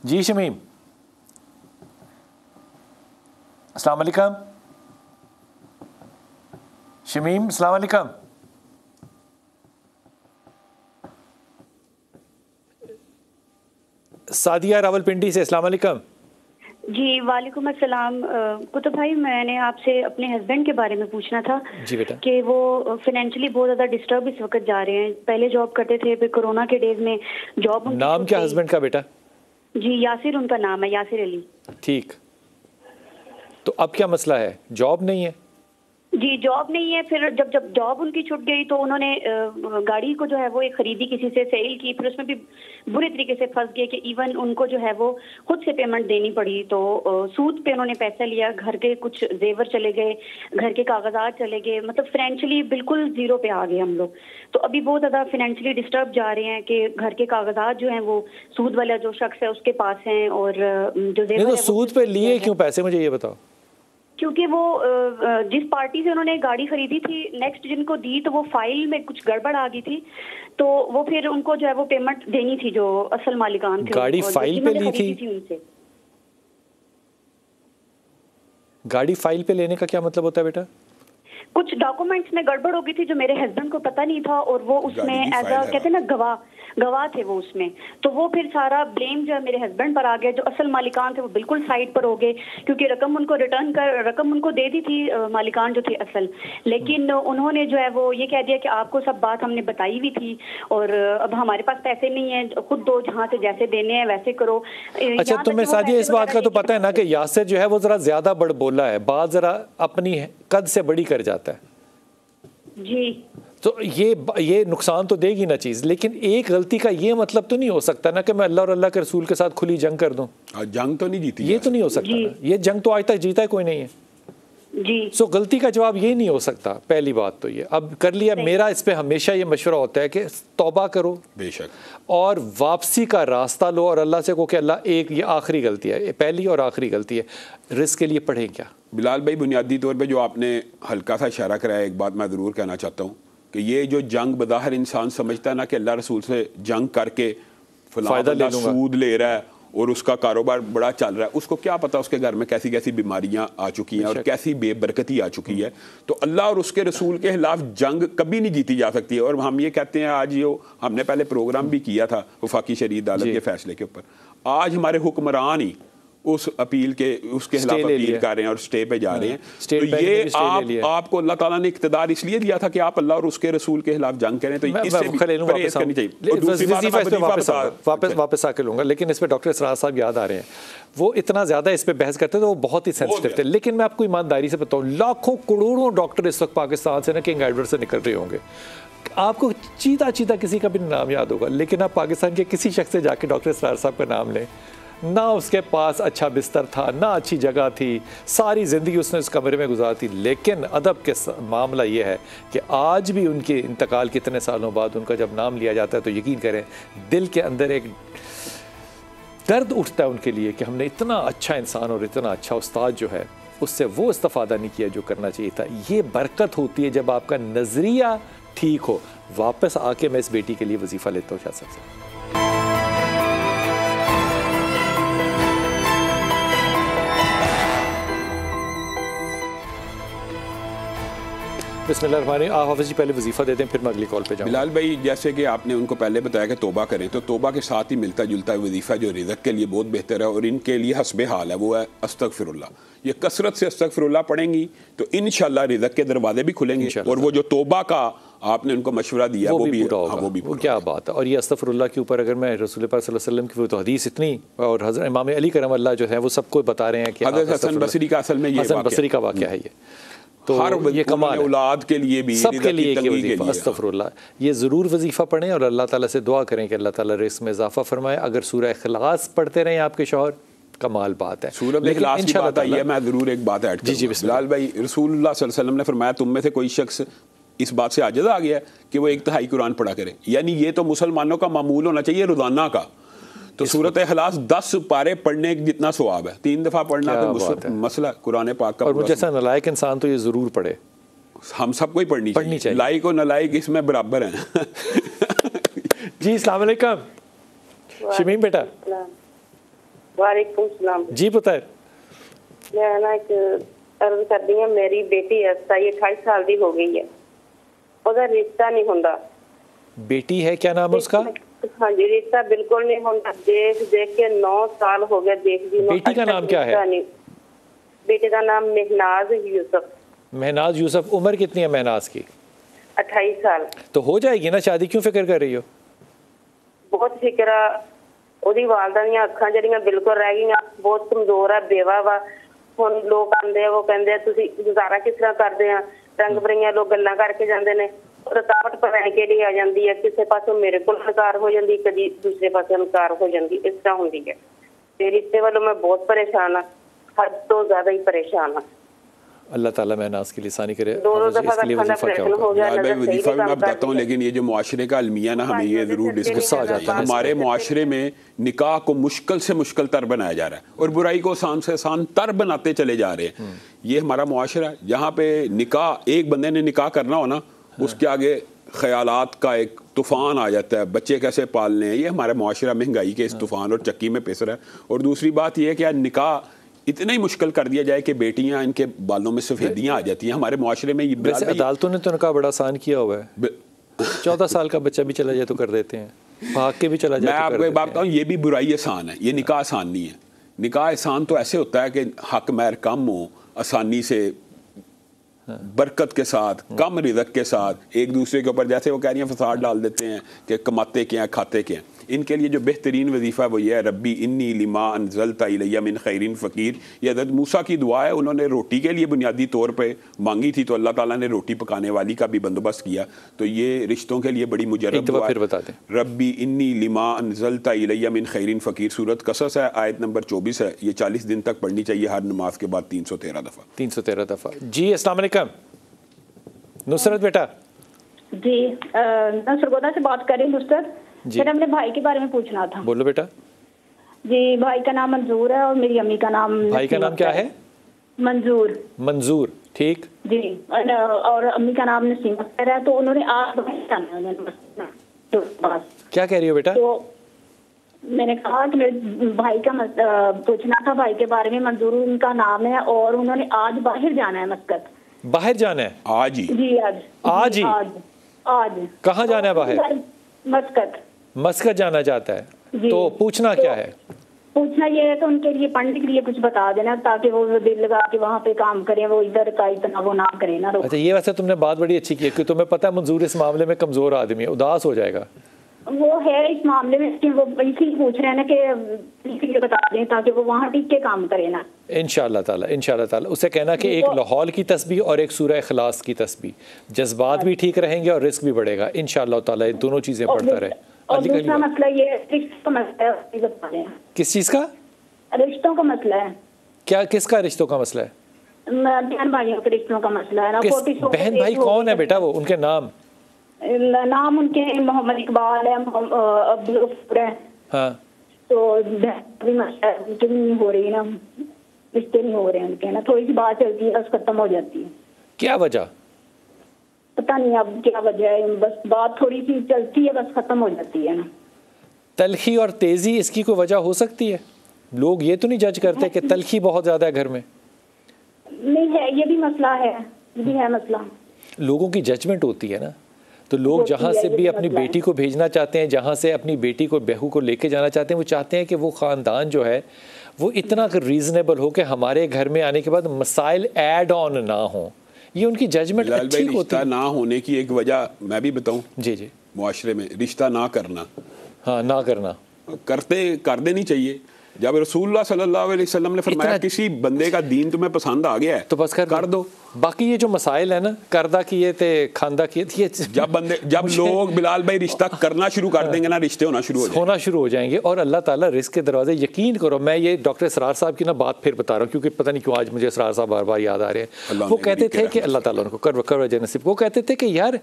जी शमीम अस्सलाम वालेकुम। शमीम अस्सलाम वालेकुम। सादिया रावलपिंडी से अस्सलाम वालेकुम। जी वालेकुम अस्सलाम। कुतुब भाई मैंने आपसे अपने हस्बैंड के बारे में पूछना था। जी बेटा। कि वो फाइनेंशियली बहुत ज़्यादा डिस्टर्ब इस वक्त जा रहे हैं। पहले जॉब करते थे, फिर कोरोना के डेज में जॉब। नाम क्या हस्बैंड का बेटा? जी यासिर उनका नाम है, यासिर अली। ठीक, तो अब क्या मसला है? जॉब नहीं है? जी जॉब नहीं है। फिर जब जॉब उनकी छूट गई तो उन्होंने गाड़ी को जो है वो एक खरीदी, किसी से सेल की, फिर उसमें भी बुरे तरीके से फंस गए कि इवन उनको जो है वो खुद से पेमेंट देनी पड़ी। तो सूद पे उन्होंने पैसा लिया, घर के कुछ जेवर चले गए, घर के कागजात चले गए, मतलब फाइनेंशियली बिल्कुल जीरो पे आ गए हम लोग। तो अभी बहुत ज़्यादा फाइनेंशियली डिस्टर्ब जा रहे हैं कि घर के कागजात जो हैं वो सूद वाला जो शख्स है उसके पास हैं और जो जेवर सूद पे लिए क्यों पैसे, मुझे ये बताओ। क्योंकि वो जिस पार्टी से उन्होंने गाड़ी खरीदी थी, नेक्स्ट जिनको दी तो वो फाइल में कुछ गड़बड़ आ गई थी, तो वो फिर उनको जो है वो पेमेंट देनी थी जो असल मालिकान थे। गाड़ी फाइल पे ली थी उनसे। गाड़ी फाइल पे लेने का क्या मतलब होता है बेटा? कुछ डॉक्यूमेंट्स में गड़बड़ हो गई थी जो मेरे हस्बैंड को पता नहीं था, और वो उसमें एज अ कहते हैं ना गवाह थे वो उसमें, तो वो फिर सारा ब्लेम जो है मेरे हस्बैंड पर आ गया। जो असल मालिकान थे वो बिल्कुल साइड पर हो गए, क्योंकि रकम उनको दे दी थी मालिकान जो थे असल, लेकिन उन्होंने जो है वो ये कह दिया कि आपको सब बात हमने बताई हुई थी और अब हमारे पास पैसे नहीं है, खुद दो, जहाँ से जैसे देने हैं वैसे करो। अच्छा, तुम्हें सादिया इस बात का तो पता है ना कि यासिर जो है वो जरा ज्यादा बड़बोला है, बात जरा अपनी कद से बड़ी कर जाता है जी। तो ये नुकसान तो देगी ना चीज़, लेकिन एक गलती का ये मतलब तो नहीं हो सकता ना कि मैं अल्लाह और अल्लाह के रसूल के साथ खुली जंग कर दूं। जंग तो नहीं जीती, ये तो नहीं हो सकता ना, ये जंग तो आज तक जीता है कोई नहीं है जी। सो गलती का जवाब ये नहीं हो सकता, पहली बात तो ये। अब कर लिया, मेरा इस पे हमेशा ये मशवरा होता है कि तौबा करो बेशक, और वापसी का रास्ता लो और अल्लाह से कहो कि अल्लाह एक ये आखिरी गलती है, पहली और आखिरी गलती है, रिस्क के लिए पढ़ें क्या। बिलाल भाई, बुनियादी तौर पे जो आपने हल्का सा इशारा कराया, एक बात मैं ज़रूर कहना चाहता हूँ कि ये जो जंग बज़ाहिर इंसान समझता है ना कि अल्लाह रसूल से जंग करके फ़लाँ सूद ले रहा है और उसका कारोबार बड़ा चल रहा है, उसको क्या पता उसके घर में कैसी कैसी बीमारियां आ चुकी हैं और कैसी बेबरकती आ चुकी है। तो अल्लाह और उसके रसूल के खिलाफ जंग कभी नहीं जीती जा सकती है। और हम ये कहते हैं, आज ये हमने पहले प्रोग्राम भी किया था वफाकी शरीयत अदालत के फैसले के ऊपर, आज हमारे हुक्मरान ही उस अपील के उसके खिलाफ अपील कर रहे हैं और स्टे पे जा रहे हैं। तो ये आपको अल्लाह ताला ने इख्तिदार इसलिए दिया था कि आप अल्लाह और उसके रसूल के खिलाफ जंग करें, तो इससे परहेज करनी चाहिए। वापस आके लूंगा, लेकिन इस पे डॉक्टर इसरार साहब याद आ रहे हैं, वो इतना ज़्यादा इस पे बहस करते थे, वो बहुत ही सेंसिटिव थे। लेकिन मैं आपको ईमानदारी से बताऊँ, लाखों करोड़ों डॉक्टर इस वक्त पाकिस्तान से ना किंग एडवर्ड से निकल रहे होंगे, आपको चीता किसी का भी नाम याद होगा, लेकिन आप पाकिस्तान के किसी शख्स से जाके डॉक्टर इसरार साहब का नाम लें, ना उसके पास अच्छा बिस्तर था, ना अच्छी जगह थी, सारी ज़िंदगी उसने उस कमरे में गुजारी थी। लेकिन अदब के मामला ये है कि आज भी उनके इंतकाल कितने सालों बाद उनका जब नाम लिया जाता है तो यकीन करें दिल के अंदर एक दर्द उठता है उनके लिए कि हमने इतना अच्छा इंसान और इतना अच्छा उस्ताद जो है उससे वो इस्तेफादा नहीं किया जो करना चाहिए था। ये बरकत होती है जब आपका नज़रिया ठीक हो। वापस आके मैं इस बेटी के लिए वजीफ़ा लेता हूँ शाह साहब। बिस्मिल्लाह, हाफिज़ जी पहले वजीफ़ा देते हैं, फिर मैं अगली कॉल पे जाऊँ। बिलाल भाई, जैसे कि आपने उनको पहले बताया कि तौबा करें, तो तौबा के साथ ही मिलता जुलता वजीफ़ा जो रिज़्क़ के लिए बहुत बेहतर है और इनके लिए हस्बे हाल है, वो है अस्तगफिरुल्लाह। ये कसरत से अस्तगफिरुल्लाह पढ़ेंगी तो इंशाअल्लाह रिज़्क़ के दरवाजे भी खुलेंगे और वो जो तौबा का आपने उनको मशवरा दिया वो भी पूरा होगा। वो क्या बात है। और ये अस्तगफिरुल्लाह के ऊपर अगर मैं रसूल पाक सल्लल्लाहु अलैहि वसल्लम की वो तो हदीस इतनी, और हज़रत इमाम अली करम अल्लाह जो है वो सबको बता रहे हैं कि हज़रत हसन बसरी का असल में ये हसन बसरी का वाक़या है। ये तो हर ये कमाल औलाद के लिए भी, सबके लिए अस्तगफिरुल्लाह, ये ज़रूर वजीफ़ा पढ़ें और अल्लाह ताला से दुआ करें कि अल्लाह ताला रिज़्क़ में इजाफ़ा फरमाए। अगर सूरह इखलास पढ़ते रहें आपके शौहर, कमाल बात है। सूरह इखलास की बात आई है, मैं ज़रूर एक बात ऐड करूँगा। बिलाल भाई, रसूलुल्लाह सल्लल्लाहु अलैहि वसल्लम ने फरमाया तुम में से कोई शख्स इस बात से आजिज़ आ गया कि वो 1/3 कुरान पढ़ा करे, यानी ये तो मुसलमानों का मामूल होना चाहिए रोज़ाना का। तो सूरत इखलास 10 पारे पढ़ने जितना सवाब है, 3 दफ़ा पढ़ना तो मसला कुरान पाक का। और मुझे ऐसा नलायक इंसान तो ये ज़रूर पढ़े, हम सबको ही पढ़नी चाहिए। लाइक और नलायक इसमें बराबर हैं। जी अस्सलाम वालेकुम शमीम बेटा। वालेकुम सलाम जी पुत्र, मैं ना एक अर्ज कर दी है, मेरी बेटी है 28 साल की हो गई है, ਉਹਦਾ रिश्ता नहीं होता। बेटी है, क्या नाम है उसका? हाँ जी, रिश्ता बिल्कुल नहीं होता। देख के 9 साल हो गए देख दी। बेटी का नाम क्या है? बेटे का नाम महनाज यूसुफ। महनाज यूसुफ। उम्र कितनी है महनाज की? 28 साल। तो हो जाएगी ना शादी, क्यों फिक्र कर रही हो? बहुत फिक्र। ਉਹਦੀ ਵਾਲਦਾ ਦੀਆਂ ਅੱਖਾਂ ਜਿਹੜੀਆਂ ਬਿਲਕੁਲ ਰਹਿ ਗਈਆਂ, ਬਹੁਤ ਕਮਜ਼ੋਰ ਆ, ਬੇਵਾ ਵਾ। ਹੁਣ ਲੋਕ ਆਂਦੇ ਆ, ਉਹ ਕਹਿੰਦੇ ਆ ਤੁਸੀਂ ਗੁਜ਼ਾਰਾ ਕਿਸ ਤਰ੍ਹਾਂ ਕਰਦੇ ਆ, ਰੰਗ ਬਰੰਗੀਆਂ ਲੋਕ ਗੱਲਾਂ ਕਰਕੇ ਜਾਂਦੇ ਨੇ, ਰੁਕਾਵਟ ਪਤਾ ਨਹੀਂ ਕਿਹੜੀ ਆ ਜਾਂਦੀ ਹੈ, ਕਿਸੇ ਪਾਸੋਂ ਮੇਰੇ ਕੋਲ ਇਨਕਾਰ ਹੋ ਜਾਂਦੀ, ਕਦੀ ਦੂਸਰੇ ਪਾਸੇ ਇਨਕਾਰ ਹੋ ਜਾਂਦੀ, ਇਸ ਤਰ੍ਹਾਂ ਹੁੰਦੀ ਹੈ। ਤੇ ਰਿਸ਼ਤੇ ਵੱਲੋਂ ਮੈਂ ਬਹੁਤ ਪਰੇਸ਼ਾਨ ਆ, ਹੱਦ ਤੋਂ ਜ਼ਿਆਦਾ ਹੀ ਪਰੇਸ਼ਾਨ ਆ। अल्लाह ताला महनास की लिसानी करे। वजीफा भी मैं बताता हूँ, लेकिन ये जो मुआशरे का अलमिया ना, हमें ये जरूर डिस्कस आ जाता है। हमारे मुआशरे में निकाह को मुश्किल से मुश्किल तर बनाया जा रहा है और बुराई को आसान से आसान तर बनाते चले जा रहे हैं। ये हमारा मुआशरा है जहाँ पे निकाह, एक बंदे ने निकाह करना हो ना, उसके आगे ख्यालात का एक तूफ़ान आ जाता है, बच्चे कैसे पालने हैं। ये हमारा मुआशरा महंगाई के इस तूफ़ान और चक्की में पिस रहा है। और दूसरी बात यह है कि यार निकाह इतना ही मुश्किल कर दिया जाए कि बेटियां, इनके बालों में सफ़ेदियां आ जाती हैं हमारे मुआशरे में। वैसे अदालतों ने तो निकाह बड़ा आसान किया हुआ है, 14 साल का बच्चा भी चला जाए तो कर देते हैं, भाग के भी चला जाए। मैं आपको एक बात बताऊँ, ये भी बुराई आसान है, ये निकाह आसान नहीं है। निकाह आसान तो ऐसे होता है कि हक महर कम हो, आसानी से, बरकत के साथ, कम रिज़्क़ के साथ, एक दूसरे के ऊपर जैसे वो कह रही हैं फसाद डाल देते हैं कि कमाते क्या हैं खाते क्या हैं। इनके लिए जो बेहतरीन वजीफ़ा वो ये है, रब्बी इन्नी लिमा अनज़लता इलैया मिन खैरिन फ़कीर। ये हज़रत मूसा की दुआ है, उन्होंने रोटी के लिए बुनियादी तौर पे मांगी थी तो अल्लाह ताला ने रोटी पकाने वाली का भी बंदोबस्त किया। तो ये रिश्तों के लिए बड़ी मुजर्रब दुआ है। रब्बी इन्नी लिमा अनज़लता इलैया मिन खैरिन फ़कीर, सूरत कसस है, आयत नंबर 24 है। ये 40 दिन तक पढ़नी चाहिए हर नमाज के बाद 313 दफ़ा। 313 दफ़ा। जी अस्सलाम वालेकुम नुसरत बेटा। जी नसरगोदा से बात कर रही हूँ नुसरत। मेरा अपने भाई के बारे में पूछना था। बोलो बेटा। जी भाई का नाम मंजूर है और मेरी अम्मी का नाम, भाई का नाम क्या है? मंजूर। मंजूर, ठीक जी। और अम्मी का नाम नसीम अख्तर है। तो उन्होंने आज तो क्या कह रही हो बेटा? तो मैंने कहा कि मेरे भाई का पूछना था, भाई के बारे में। मंजूर उनका नाम है और उन्होंने आज बाहर जाना है, मस्कत। बाहर जाना है आज ही? जी आज ही। आज कहाँ जाना है बाहर? मस्कत। मस्कत जाना चाहता है। तो पूछना क्या है? पूछना ये है कि उनके लिए पढ़ने के लिए कुछ बता देना ताकि वो दिल लगा के वहाँ पे काम करें, वो इधर का इतना वो ना करे ना। अच्छा, ये वैसे तुमने बात बड़ी अच्छी की है कि तुम्हें पता है मंजूर इस मामले में कमजोर आदमी है, उदास हो जाएगा वो है इस मामले में कि वो इसलिए पूछ रहे हैं ना कि बता दें ताकि वो वहाँ टिक के काम करे ना। इंशाअल्लाह ताला उसे कहना कि एक लाहौल की तस्बीह और एक सूरह इखलास की तस्बीह, जज्बात भी ठीक रहेंगे और रिस्क भी बढ़ेगा इंशाअल्लाह ताला। ये दोनों चीजें पढ़ता रहे। और दूसरा मसला ये रिश्तों का मसला है। किस चीज का? रिश्तों का मसला है। क्या, किसका रिश्तों का मसला है? बहन भाइयों के रिश्तों का मसला है ना। बहन भाई कौन है बेटा? वो उनके नाम उनके मोहम्मद इकबाल है, अब्दुल गफूर है। हाँ। तो नहीं हो रही ना, रिश्ते नहीं हो रहे हैं उनके ना। थोड़ी सी बात चलती है बस खत्म हो जाती है। क्या वजह? पता नहीं अब क्या वजह है, बस बात थोड़ी सी चलती है बस खत्म हो जाती है ना। तलखी और तेजी इसकी कोई वजह हो सकती है? लोग ये तो नहीं जज करते कि तलखी बहुत ज्यादा है घर में? नहीं है, ये भी मसला है, ये भी है मसला। लोगों की जजमेंट होती है ना, तो लोग जहाँ से भी अपनी बेटी को भेजना चाहते हैं, जहाँ से अपनी बेटी को बहू को लेके जाना चाहते हैं, वो चाहते हैं कि वो ख़ानदान जो है वो इतना रीज़नेबल हो कि हमारे घर में आने के बाद मसाइल ऐड ऑन ना हो। ये उनकी जजमेंट अच्छी होती है। ना होने की एक वजह मैं भी बताऊं। जी जी। मुआशरे में रिश्ता ना करना, हाँ ना करना, कर देनी चाहिए। जब रसूलुल्लाह सल्लल्लाहु अलैहि वसल्लम ने फरमाया किसी बंदे का दीन तुम्हें पसंद आ गया है तो बस कर दो। बाकी ये जो मसाइल है ना, करदा किए थे खानदा किए थे, जब लोग बिलाल भाई रिश्ता करना शुरू कर देंगे ना, रिश्ते होना शुरू हो जाएंगे और अल्लाह ताला रिस्क के दरवाजे, यकीन करो। मैं ये डॉक्टर इसरार साहब की ना बात फिर बता रहा हूँ क्योंकि पता नहीं क्यों आज मुझे इसरार साहब बार बार याद आ रहे हैं। वो कहते थे कि अल्लाह ताला उनको कर नसीब, वो कहते थे कि यार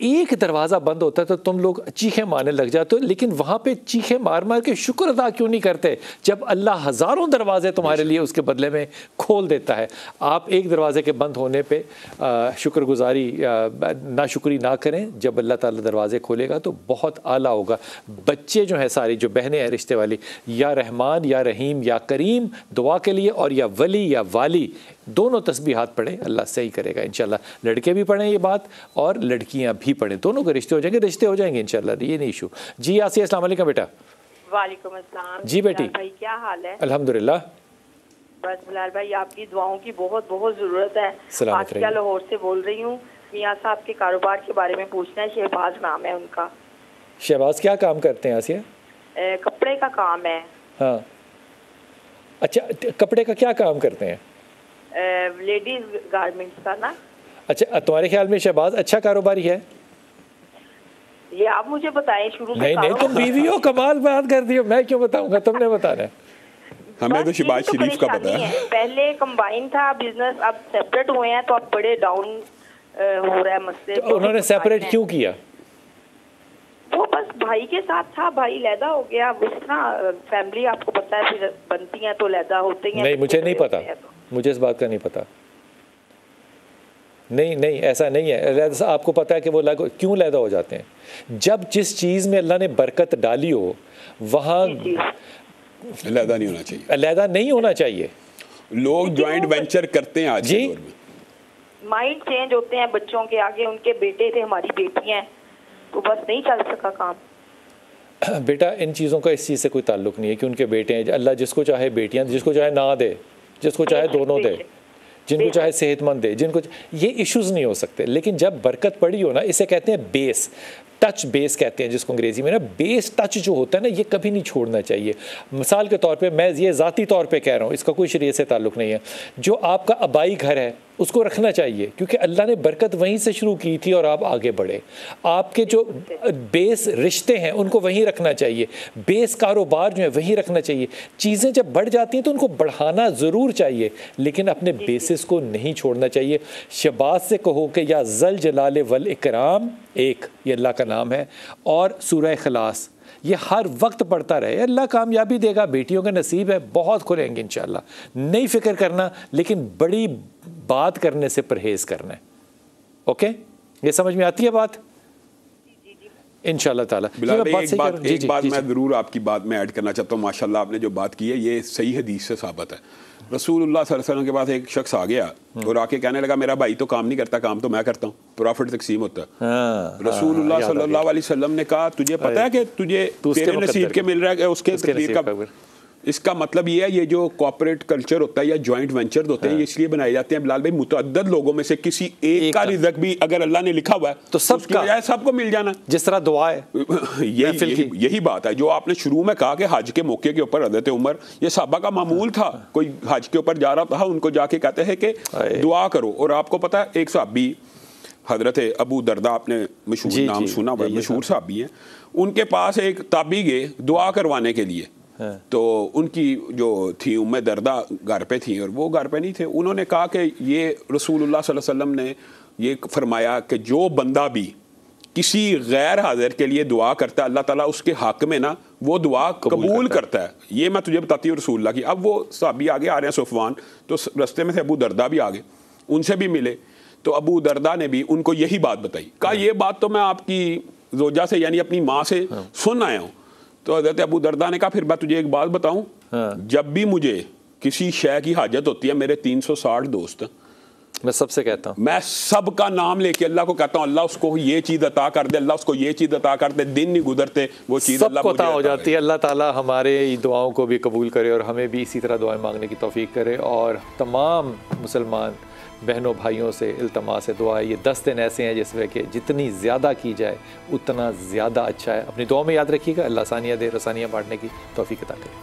एक दरवाज़ा बंद होता है तो तुम लोग चीखें मारने लग जाते हो, लेकिन वहाँ पे चीखें मार मार के शुक्र अदा क्यों नहीं करते जब अल्लाह हज़ारों दरवाजे तुम्हारे लिए उसके बदले में खोल देता है। आप एक दरवाजे के बंद होने पे शुक्रगुजारी नाशुक्री ना करें, जब अल्लाह ताला दरवाजे खोलेगा तो बहुत आला होगा। बच्चे जो हैं सारी जो बहनें हैं रिश्ते वाली, या रहमान या रहीम या करीम दुआ के लिए, और या वली या वाली, दोनों तस्बीहात पढ़ें, अल्लाह सही करेगा इंशाल्लाह। लड़के भी पढ़ें ये बात और लड़कियां भी पढ़ें, दोनों के रिश्ते हो जाएंगे इंशाल्लाह, ये नहीं इशू। जी आसिया, अस्सलाम वालेकुम बेटा। वालेकुम अस्सलाम। जी बेटी। भाई क्या हाल है? अल्हम्दुलिल्लाह। बस बिलाल भाई आपकी दुआओं की बहुत बहुत ज़रूरत है। आसिया लाहौर से बोल रही हूँ। मियाँ साहब के कारोबार के बारे में पूछना है। शहबाज नाम है उनका। शहबाज क्या काम करते हैं आसिया? कपड़े का काम है। हाँ अच्छा, कपड़े का क्या काम करते हैं? लेडीज गारमेंट्स का ना। अच्छा, तुम्हारे ख्याल में शहबाज अच्छा कारोबारी है? ये आप मुझे बताएं शुरू से। नहीं तुम बीवी हो, कमाल बात कर दी हो, मैं क्यों बताऊंगा, तुमने बताना है। हमें तो शहबाज शरीफ का पता है। पहले कंबाइन था बिजनेस, अब सेपरेट हुए हैं तो अब बड़े डाउन हो रहा है मसले। तो उन्होंने सेपरेट क्यों किया? वो बस भाई के साथ था, भाई लैदा हो गया। उस तरह फैमिली आपको पता है फिर बनती है तो लैदा होते ही हैं। नहीं, मुझे नहीं पता, मुझे इस बात का नहीं पता। नहीं ऐसा नहीं है। आपको पता है कि वो क्यों लैदा हो जाते हैं? जब जिस चीज़ में अल्लाह ने बरकत डाली हो वहाँ लैदा नहीं होना चाहिए, लैदा नहीं होना चाहिए। लोग जॉइंट वेंचर करते हैं आज के दौर में, माइंड चेंज होते हैं बच्चों के आगे। उनके बेटे थे, हमारी बेटियां, तो बस नहीं चल सका काम। बेटा इन चीज़ों का इस चीज़ से कोई ताल्लुक नहीं है कि उनके बेटे हैं। अल्लाह जिसको चाहे बेटियां, जिसको चाहे ना दे, जिसको चाहे दोनों दे, जिनको चाहे सेहतमंद दे, जिनको ये इश्यूज़ नहीं हो सकते। लेकिन जब बरकत पड़ी हो ना, इसे कहते हैं बेस, टच बेस कहते हैं जिसको अंग्रेज़ी में ना, बेस टच जो होता है ना, ये कभी नहीं छोड़ना चाहिए। मिसाल के तौर पे मैं ये ज़ाती तौर पे कह रहा हूँ, इसका कोई शरीयत से ताल्लुक़ नहीं है। जो आपका आबाई घर है उसको रखना चाहिए, क्योंकि अल्लाह ने बरकत वहीं से शुरू की थी और आप आगे बढ़े। आपके जो बेस रिश्ते हैं उनको वहीं रखना चाहिए, बेस कारोबार जो है वहीं रखना चाहिए। चीज़ें जब बढ़ जाती हैं तो उनको बढ़ाना ज़रूर चाहिए, लेकिन अपने बेसिस को नहीं छोड़ना चाहिए। शहबाज से कहो कि या ज़ल जलाल वल इकराम, एक ये अल्लाह का नाम है, और सूरह इखलास ये हर वक्त पढ़ता रहे। अल्लाह कामयाबी देगा, बेटियों का नसीब है, बहुत खुलेंगे इंशाल्लाह। नहीं फिक्र करना, लेकिन बड़ी बात करने से परहेज़ करना है। ओके, ये समझ में आती है बात? इंशाल्लाह ताला। एक बात मैं ज़रूर आपकी बात में ऐड करना चाहता हूँ। माशाल्लाह आपने जो बात की है ये सही हदीस से साबित है। रसूलुल्लाह सल्लल्लाहु अलैहि वसल्लम के पास एक शख्स आ गया और आके कहने लगा मेरा भाई तो काम नहीं करता, काम तो मैं करता हूँ, प्रॉफिट तकसीम होता है। रसूलुल्लाह सल्लल्लाहु अलैहि वसल्लम ने कहा तुझे पता है कि तुझे तेरे नसीब के मिल रहा है उसके तकदीर का। इसका मतलब ये है, ये जो कॉर्पोरेट कल्चर होता है या जॉइंट वेंचर होते हैं, ये इसलिए बनाए जाते हैं बिलाल भाई, मुतअद्दद लोगों में से किसी एक का रिज़्क भी अगर अल्लाह ने लिखा हुआ है तो सबको मिल जाना, जिस तरह दुआ है। यही बात है जो आपने शुरू में कहा कि हज के मौके के ऊपर हज़रत उमर, ये सहाबा का मामूल था, कोई हज के ऊपर जा रहा था, उनको जाके कहते हैं कि दुआ करो। और आपको पता है एक सहाबी हजरत अबू दरदा, आपने मशहूर नाम सुना हुआ, मशहूर सहाबी हैं, उनके पास एक ताबी गए दुआ करवाने के लिए। तो उनकी जो थी उम्मे दरदा घर पे थी और वो घर पे नहीं थे। उन्होंने कहा कि ये रसूलुल्लाह सल्लल्लाहु अलैहि वसल्लम ने ये फरमाया कि जो बंदा भी किसी गैर हाजिर के लिए दुआ करता है अल्लाह ताला उसके हक में ना वो दुआ कबूल करता है। ये मैं तुझे बताती हूँ रसूलुल्लाह की। अब वो साहबी आगे आ रहे हैं सुफवान, तो रास्ते में से अबू दरदा भी आ गए, उनसे भी मिले। तो अबू दरदा ने भी उनको यही बात बताई, कहा ये बात तो मैं आपकी जोजा से यानी अपनी माँ से सुन आया हूँ। तो हज़रत अबू दरदा ने कहा फिर मैं तुझे एक बात बताऊं, जब भी मुझे किसी शय की हाजत होती है, मेरे 360 दोस्त, मैं सबसे कहता हूं, मैं सबका नाम लेके अल्लाह को कहता हूं अल्लाह उसको ये चीज़ अता कर दे, अल्लाह उसको ये चीज़ अता कर दे। दिन नहीं गुजरते वो चीज़ अल्लाह को अता हो जाती है। अल्लाह ताला हमारे दुआओं को भी कबूल करे और हमें भी इसी तरह दुआएं मांगने की तौफीक करे। और तमाम मुसलमान बहनों भाइयों से इल्तमास है दुआ, ये 10 दिन ऐसे हैं जिसमें कि जितनी ज़्यादा की जाए उतना ज़्यादा अच्छा है। अपनी दुआ में याद रखिएगा। अल्लाह आसानियाँ दे, रसानियाँ बांटने की तौफीक अता करे।